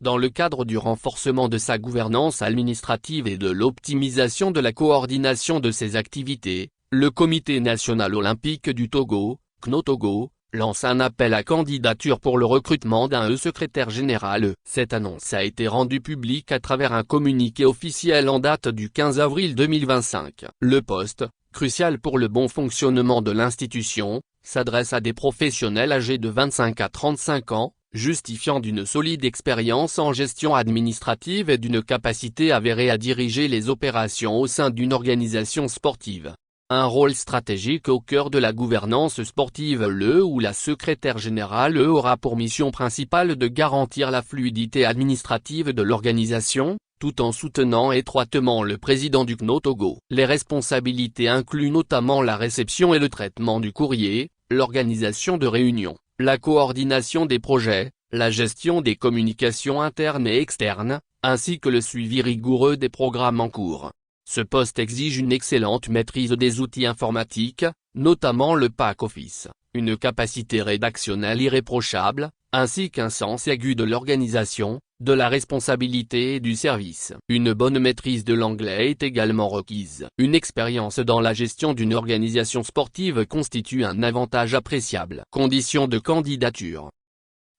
Dans le cadre du renforcement de sa gouvernance administrative et de l'optimisation de la coordination de ses activités, le Comité national olympique du Togo, CNOTOGO, lance un appel à candidature pour le recrutement d'un secrétaire général. Cette annonce a été rendue publique à travers un communiqué officiel en date du 15 avril 2025. Le poste, crucial pour le bon fonctionnement de l'institution, s'adresse à des professionnels âgés de 25 à 35 ans, justifiant d'une solide expérience en gestion administrative et d'une capacité avérée à diriger les opérations au sein d'une organisation sportive. Un rôle stratégique au cœur de la gouvernance sportive. Le ou la secrétaire générale aura pour mission principale de garantir la fluidité administrative de l'organisation, tout en soutenant étroitement le président du CNOTOGO. Les responsabilités incluent notamment la réception et le traitement du courrier, l'organisation de réunions, la coordination des projets, la gestion des communications internes et externes, ainsi que le suivi rigoureux des programmes en cours. Ce poste exige une excellente maîtrise des outils informatiques, notamment le pack office, une capacité rédactionnelle irréprochable, ainsi qu'un sens aigu de l'organisation, de la responsabilité et du service. Une bonne maîtrise de l'anglais est également requise. Une expérience dans la gestion d'une organisation sportive constitue un avantage appréciable. Conditions de candidature.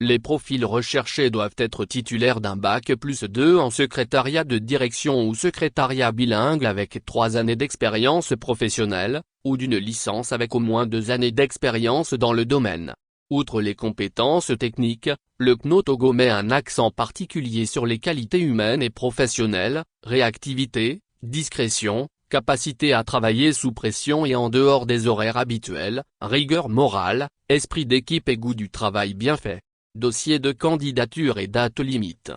Les profils recherchés doivent être titulaires d'un bac+2 en secrétariat de direction ou secrétariat bilingue avec 3 années d'expérience professionnelle, ou d'une licence avec au moins 2 années d'expérience dans le domaine. Outre les compétences techniques, le CNOTOGO met un accent particulier sur les qualités humaines et professionnelles, réactivité, discrétion, capacité à travailler sous pression et en dehors des horaires habituels, rigueur morale, esprit d'équipe et goût du travail bien fait. Dossier de candidature et date limite.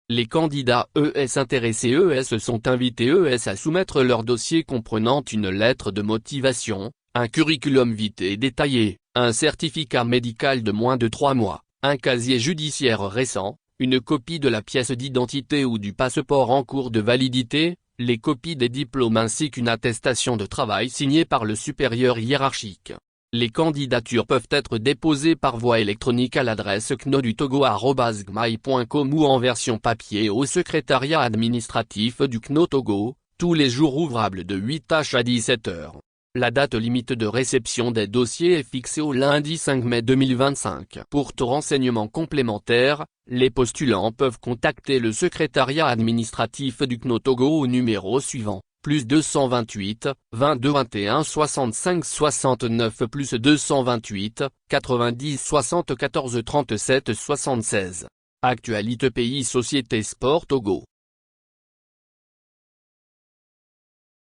Les candidats intéressés sont invités à soumettre leur dossier comprenant une lettre de motivation, un curriculum vitae détaillé, un certificat médical de moins de 3 mois, un casier judiciaire récent, une copie de la pièce d'identité ou du passeport en cours de validité, les copies des diplômes ainsi qu'une attestation de travail signée par le supérieur hiérarchique. Les candidatures peuvent être déposées par voie électronique à l'adresse cnodutogo@gmail.com ou en version papier au secrétariat administratif du CNOTOGO, tous les jours ouvrables de 8h à 17h. La date limite de réception des dossiers est fixée au lundi 5 mai 2025. Pour tout renseignement complémentaire, les postulants peuvent contacter le secrétariat administratif du CNOTOGO au numéro suivant, +228, 22 21 65 69 +228, 90 74 37 76. Actualité pays société sport Togo.